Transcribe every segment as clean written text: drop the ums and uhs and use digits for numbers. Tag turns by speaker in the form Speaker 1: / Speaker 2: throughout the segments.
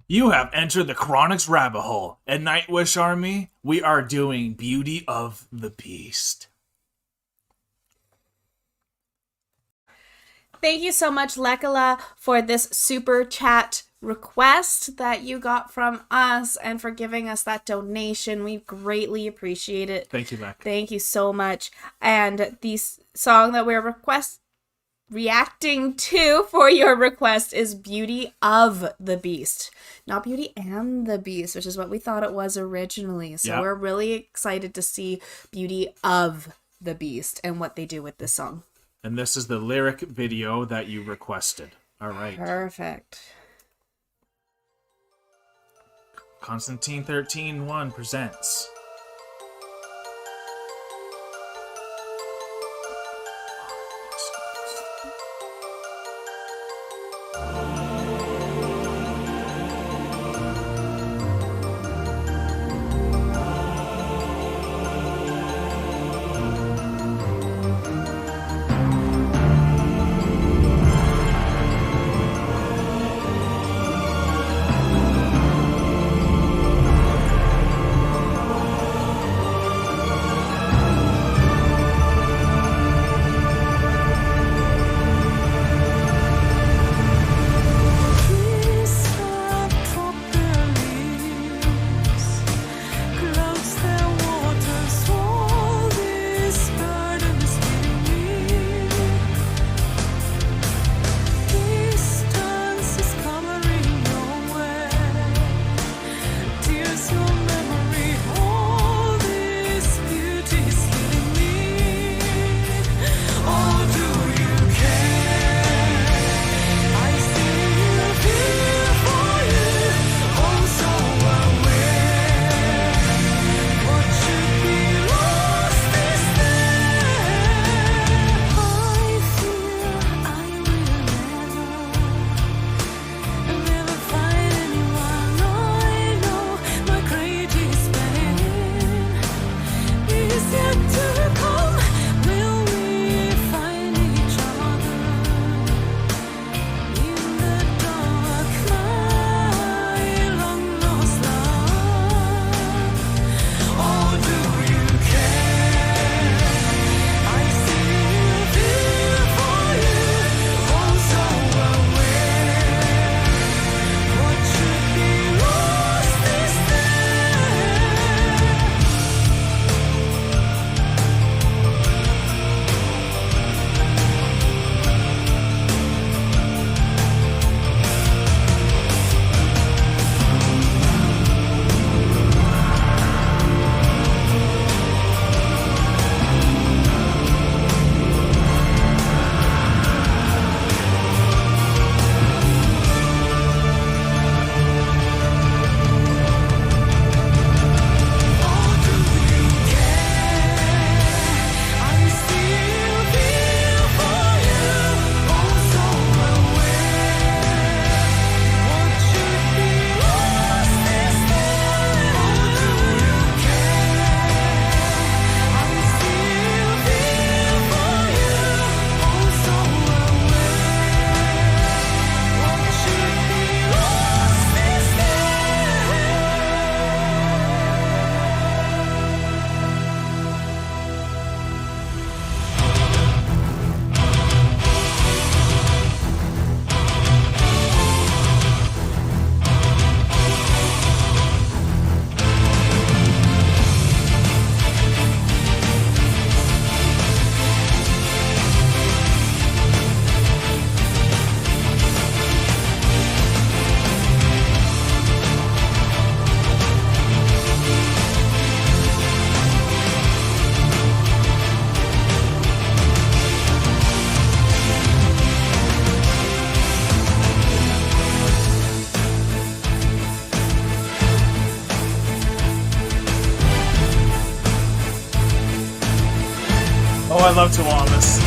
Speaker 1: You have entered the Chronic's rabbit hole. At Nightwish Army, we are doing Beauty of the Beast.
Speaker 2: Thank you so much, Lekala, for this super chat request that you got from us and for giving us that donation. We greatly appreciate it.
Speaker 1: Thank you, Lek.
Speaker 2: Thank you so much. And the song that we're reacting to for your request is Beauty of the Beast, not Beauty and the Beast, which is what we thought it was originally. So we're really excited to see Beauty of the Beast and what they do with this song.
Speaker 1: And this is the lyric video that you requested. All right.
Speaker 2: Perfect.
Speaker 1: Constantine 13:1 presents. I love Tuomas.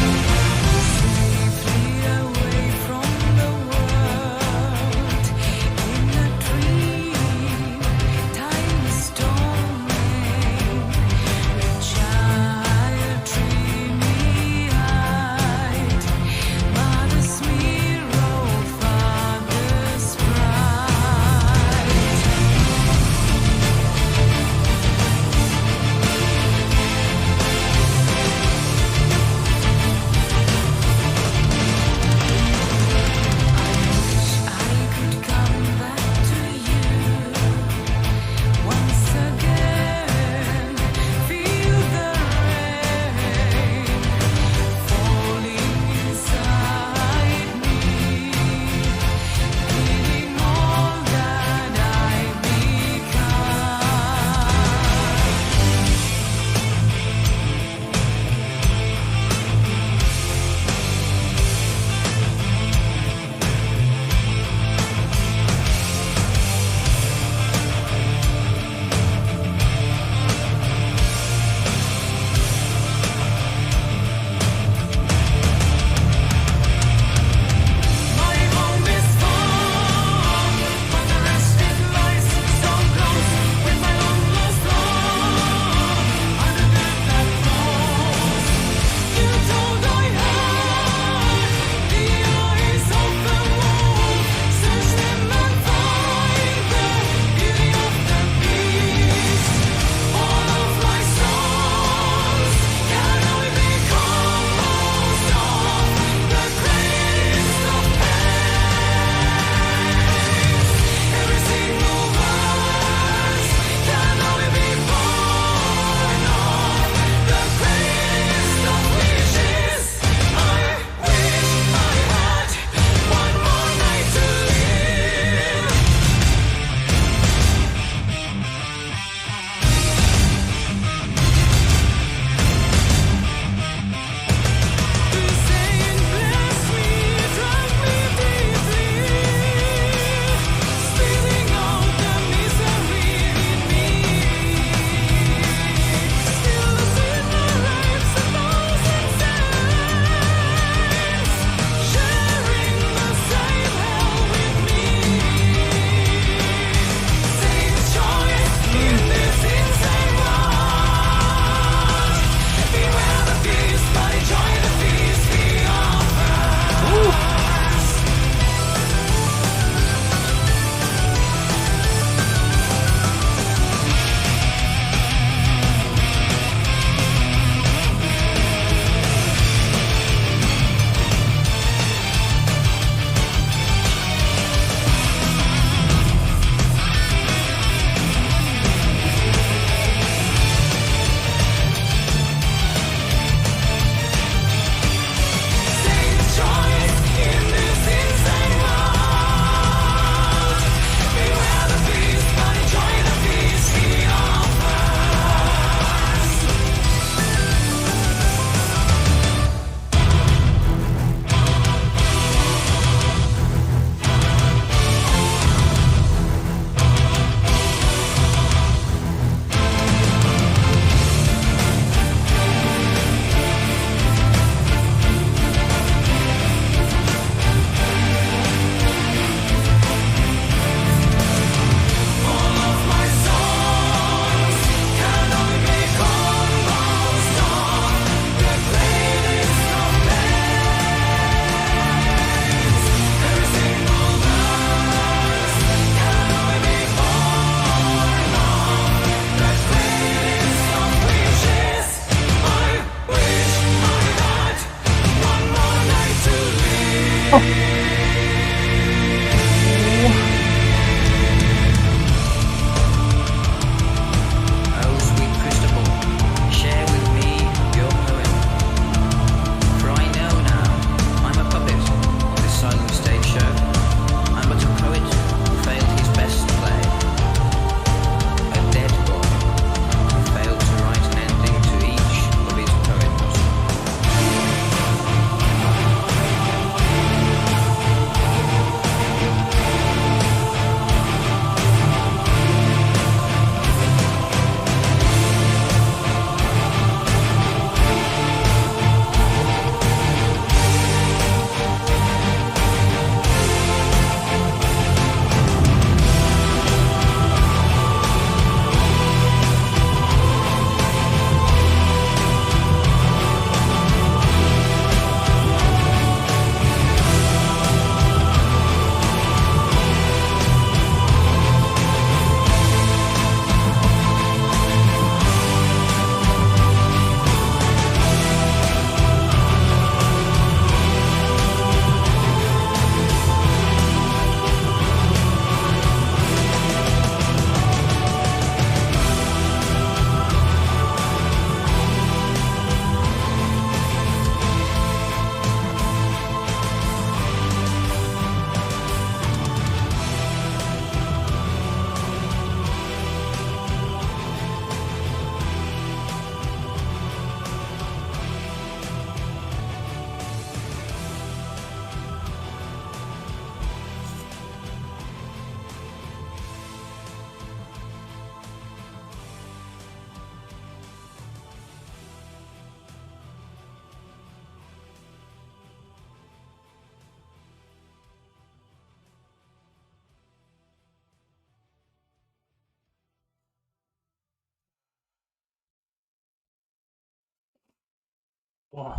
Speaker 1: Oh.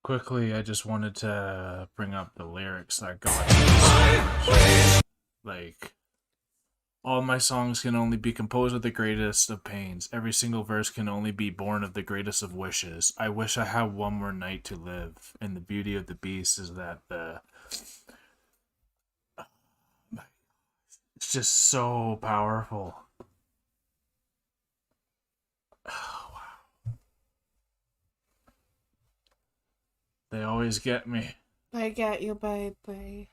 Speaker 1: Quickly, I just wanted to bring up the lyrics that got like, all my songs can only be composed of the greatest of pains. Every single verse can only be born of the greatest of wishes. I wish I had one more night to live. And the beauty of the beast is that it's just so powerful. Oh, wow. They always get me.
Speaker 2: I get you, baby.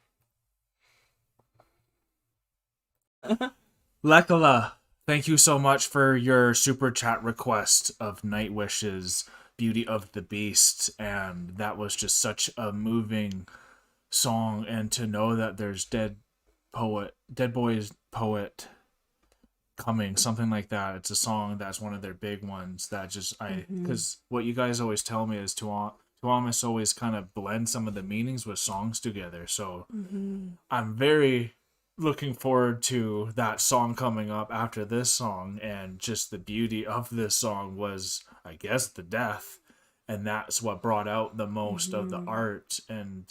Speaker 1: Lekala, thank you so much for your super chat request of Nightwish's Beauty of the Beast. And that was just such a moving song. And to know that there's Dead Boy's Poet coming, something like that. It's a song that's one of their big ones that just, because what you guys always tell me is Tuomas always kind of blend some of the meanings with songs together. So I'm very looking forward to that song coming up after this song. And just the beauty of this song was, I guess, the death, and that's what brought out the most of the art. And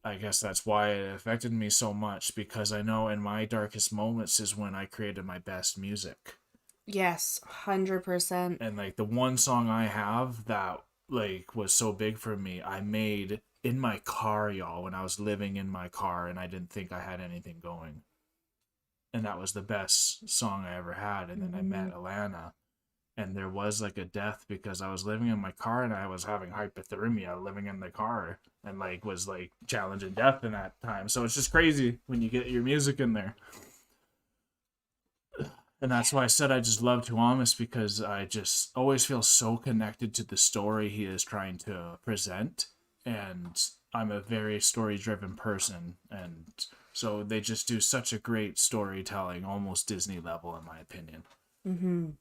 Speaker 1: I guess that's why it affected me so much, because I know in my darkest moments is when I created my best music.
Speaker 2: Yes, 100%.
Speaker 1: And like the one song I have that like was so big for me, I made in my car, y'all, when I was living in my car and I didn't think I had anything going. And that was the best song I ever had. And then I met Alanna, and there was like a death because I was living in my car and I was having hypothermia living in the car, and like was like challenging death in that time. So it's just crazy when you get your music in there. And that's why I said I just love Tuomas, because I just always feel so connected to the story he is trying to present. And I'm a very story-driven person. And so they just do such a great storytelling, almost Disney level, in my opinion.
Speaker 2: 100%.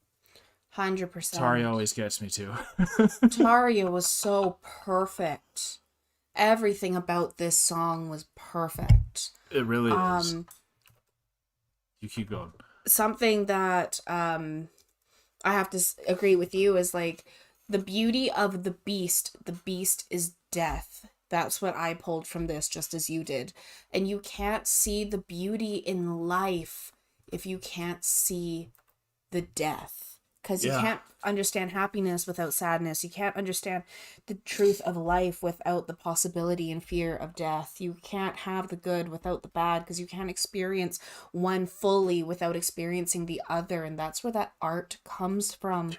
Speaker 1: Tarja always gets me too.
Speaker 2: Tarja was so perfect. Everything about this song was perfect.
Speaker 1: It really is. You keep going.
Speaker 2: Something that I have to agree with you is like the beauty of the beast. The beast is death. That's what I pulled from this, just as you did. And you can't see the beauty in life if you can't see the death. Because you can't understand happiness without sadness. You can't understand the truth of life without the possibility and fear of death. You can't have the good without the bad, because you can't experience one fully without experiencing the other. And that's where that art comes from.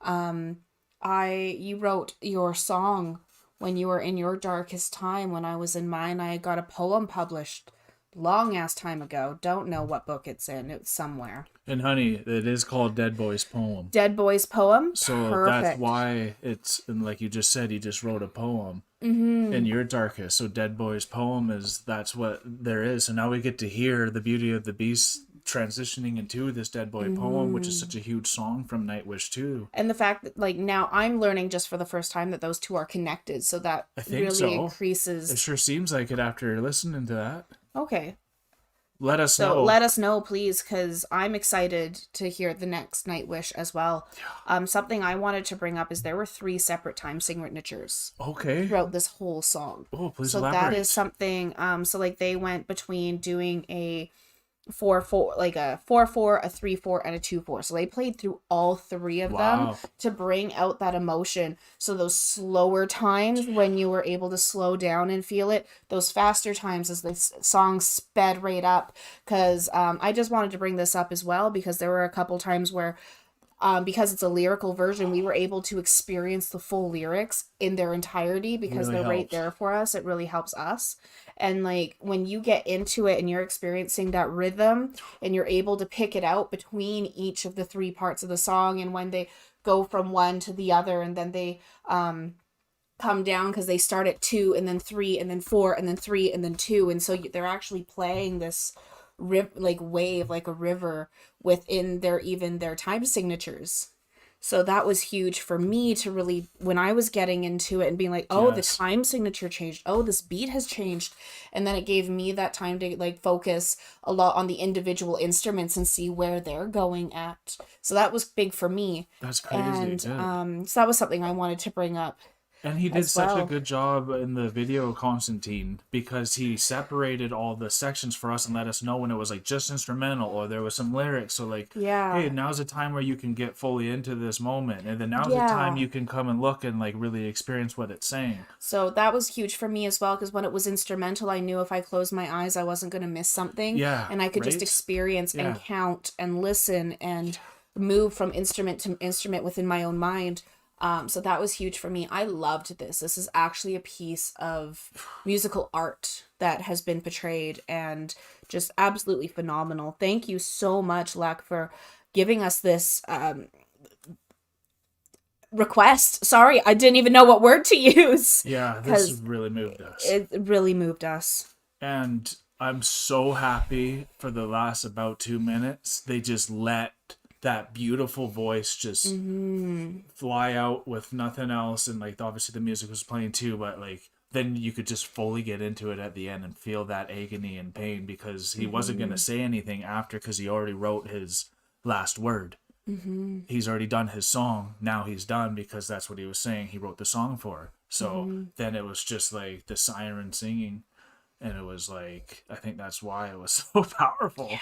Speaker 2: You wrote your song when you were in your darkest time. When I was in mine, I got a poem published long ass time ago. Don't know what book it's in. It's somewhere.
Speaker 1: And honey, it is called Dead Boy's Poem.
Speaker 2: Dead Boy's Poem?
Speaker 1: So
Speaker 2: Perfect.
Speaker 1: that's why it's, and like you just said, he just wrote a poem in your darkest. So Dead Boy's Poem that's what there is. So now we get to hear the beauty of the beast transitioning into this Dead Boy poem, which is such a huge song from Nightwish too.
Speaker 2: And the fact that like now I'm learning just for the first time that those two are connected, so that really increases.
Speaker 1: It sure seems like it after listening to that.
Speaker 2: Okay.
Speaker 1: Let us know.
Speaker 2: Let us know, please, because I'm excited to hear the next Nightwish as well. Something I wanted to bring up is there were 3 separate time signatures.
Speaker 1: Okay.
Speaker 2: Throughout this whole song.
Speaker 1: Oh, please
Speaker 2: so
Speaker 1: elaborate.
Speaker 2: That is something. So like they went between doing a 4/4, like a 4/4, a 3/4, and a 2/4. So they played through all 3 of them to bring out that emotion. So those slower times when you were able to slow down and feel it, those faster times as the song sped right up. Because I just wanted to bring this up as well, because there were a couple times where because it's a lyrical version, we were able to experience the full lyrics in their entirety, because really they're right there for us. It really helps us. And like when you get into it and you're experiencing that rhythm and you're able to pick it out between each of the 3 parts of the song, and when they go from one to the other, and then they come down because they start at 2 and then 3 and then 4 and then 3 and then 2, and so they're actually playing this wave like a river within their time signatures. So that was huge for me to really, when I was getting into it and being like, oh, the
Speaker 1: Yes.
Speaker 2: time signature changed. Oh, this beat has changed. And then it gave me that time to like focus a lot on the individual instruments and see where they're going at. So that was big for me.
Speaker 1: That's crazy.
Speaker 2: And
Speaker 1: Yeah.
Speaker 2: so that was something I wanted to bring up
Speaker 1: And he did
Speaker 2: as
Speaker 1: such a
Speaker 2: well.
Speaker 1: good job in the video, Constantine, because he separated all the sections for us and let us know when it was like just instrumental or there was some lyrics. So like,
Speaker 2: Yeah.
Speaker 1: hey, now's the time where you can get fully into this moment, and then now's the
Speaker 2: Yeah.
Speaker 1: time you can come and look and like really experience what it's saying.
Speaker 2: So that was huge for me as well, because when it was instrumental, I knew if I closed my eyes, I wasn't going to miss something.
Speaker 1: Yeah,
Speaker 2: And I could just
Speaker 1: right?
Speaker 2: experience
Speaker 1: Yeah.
Speaker 2: and count and listen and move from instrument to instrument within my own mind. So that was huge for me. I loved this. This is actually a piece of musical art that has been portrayed and just absolutely phenomenal. Thank you so much, Lek, for giving us this request. Sorry, I didn't even know what word to use.
Speaker 1: Yeah, this
Speaker 2: 'Cause
Speaker 1: really moved us.
Speaker 2: it really moved us.
Speaker 1: And I'm so happy for the last about 2 minutes. They just let that beautiful voice just fly out with nothing else. And like obviously the music was playing too, but like then you could just fully get into it at the end and feel that agony and pain because he wasn't going to say anything after because he already wrote his last word. He's already done his song. Now he's done because that's what he was saying. He wrote the song for. So then it was just like the siren singing. And it was like, I think that's why it was so powerful.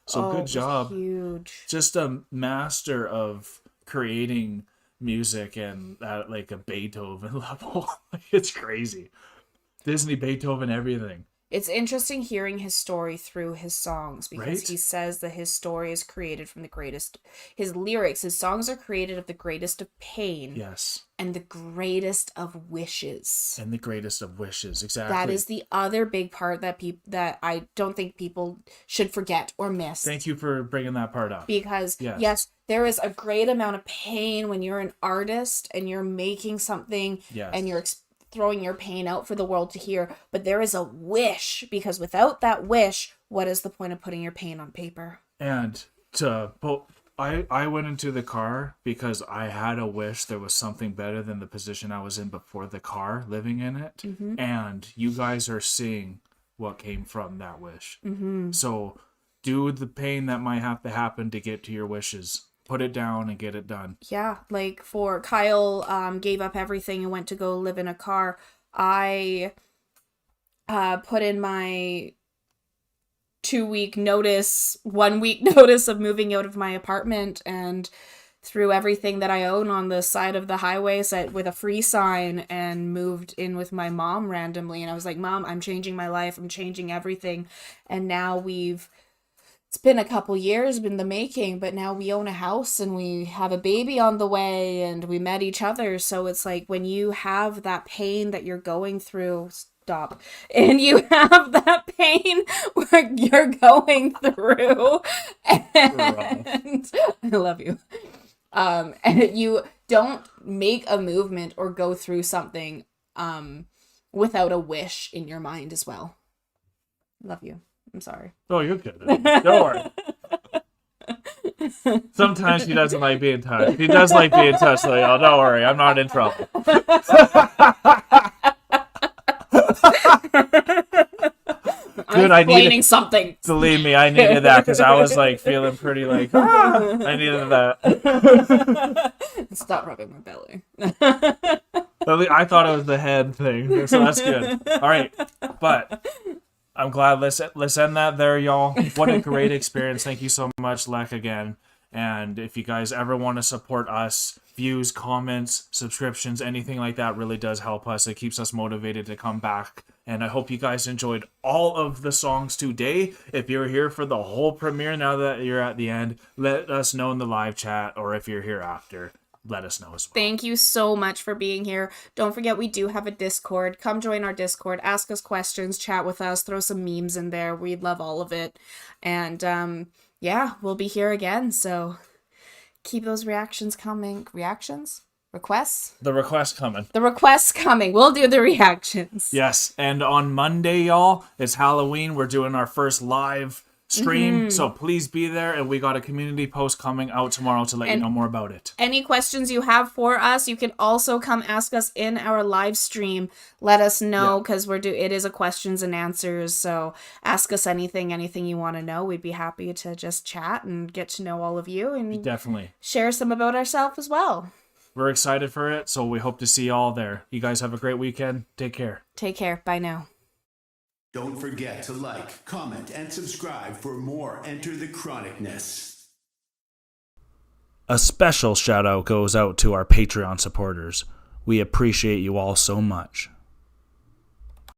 Speaker 1: So
Speaker 2: Oh,
Speaker 1: good
Speaker 2: it was
Speaker 1: job.
Speaker 2: huge.
Speaker 1: Just a master of creating music and at like a Beethoven level. It's crazy. Disney, Beethoven, everything.
Speaker 2: It's interesting hearing his story through his songs because
Speaker 1: Right?
Speaker 2: he says that his story is created from the greatest, his lyrics, his songs are created of the greatest of pain
Speaker 1: Yes.
Speaker 2: and the greatest of wishes.
Speaker 1: And the greatest of wishes. Exactly.
Speaker 2: That is the other big part that that I don't think people should forget or miss.
Speaker 1: Thank you for bringing that part up.
Speaker 2: Because
Speaker 1: Yes.
Speaker 2: yes, there is a great amount of pain when you're an artist and you're making something
Speaker 1: Yes.
Speaker 2: and you're throwing your pain out for the world to hear, but there is a wish, because without that wish, what is the point of putting your pain on paper?
Speaker 1: And I went into the car because I had a wish there was something better than the position I was in before the car, living in it. And you guys are seeing what came from that wish. So do the pain that might have to happen to get to your wishes. Put it down and get it done.
Speaker 2: Yeah, like for Kyle gave up everything and went to go live in a car. I put in my 2-week notice, 1-week notice of moving out of my apartment and threw everything that I own on the side of the highway set with a free sign and moved in with my mom randomly. And I was like, Mom, I'm changing my life. I'm changing everything. And now it's been a couple years in the making, but now we own a house and we have a baby on the way and we met each other. So it's like when you have that pain that you're going through, and you have that pain where you're going through, and I love you. And you don't make a movement or go through something without a wish in your mind as well. Love you. I'm sorry.
Speaker 1: Oh, you're good. Don't worry. Sometimes he doesn't like being touched. He does like being touched, though, y'all. Don't worry. I'm not in trouble. Good,
Speaker 2: I'm explaining something.
Speaker 1: Believe me, I needed that because I was like feeling pretty like, I needed that.
Speaker 2: Stop rubbing my belly.
Speaker 1: I thought it was the head thing, so that's good. All right, but I'm glad. Let's end that there, y'all. What a great experience. Thank you so much, Lek, again. And if you guys ever want to support us, views, comments, subscriptions, anything like that really does help us. It keeps us motivated to come back. And I hope you guys enjoyed all of the songs today. If you're here for the whole premiere, now that you're at the end, let us know in the live chat, or if you're here after, let us know as well.
Speaker 2: Thank you so much for being here. Don't forget, we do have a Discord. Come join our Discord. Ask us questions. Chat with us. Throw some memes in there. We'd love all of it. And yeah, we'll be here again. So keep those reactions coming. Reactions? Requests?
Speaker 1: The request coming.
Speaker 2: The requests coming. We'll do the reactions.
Speaker 1: Yes, and on Monday, y'all, it's Halloween. We're doing our first live stream. So please be there. And we got a community post coming out tomorrow to let you know more about it.
Speaker 2: Any questions you have for us, you can also come ask us in our live stream. Let us know, because it is a questions and answers. So ask us anything you want to know. We'd be happy to just chat and get to know all of you and
Speaker 1: definitely
Speaker 2: share some about ourselves as well.
Speaker 1: We're excited for it, so we hope to see you all there. You guys have a great weekend. Take care.
Speaker 2: Take care. Bye now.
Speaker 3: Don't forget to like, comment, and subscribe for more Enter the Chronicness.
Speaker 1: A special shout out goes out to our Patreon supporters. We appreciate you all so much.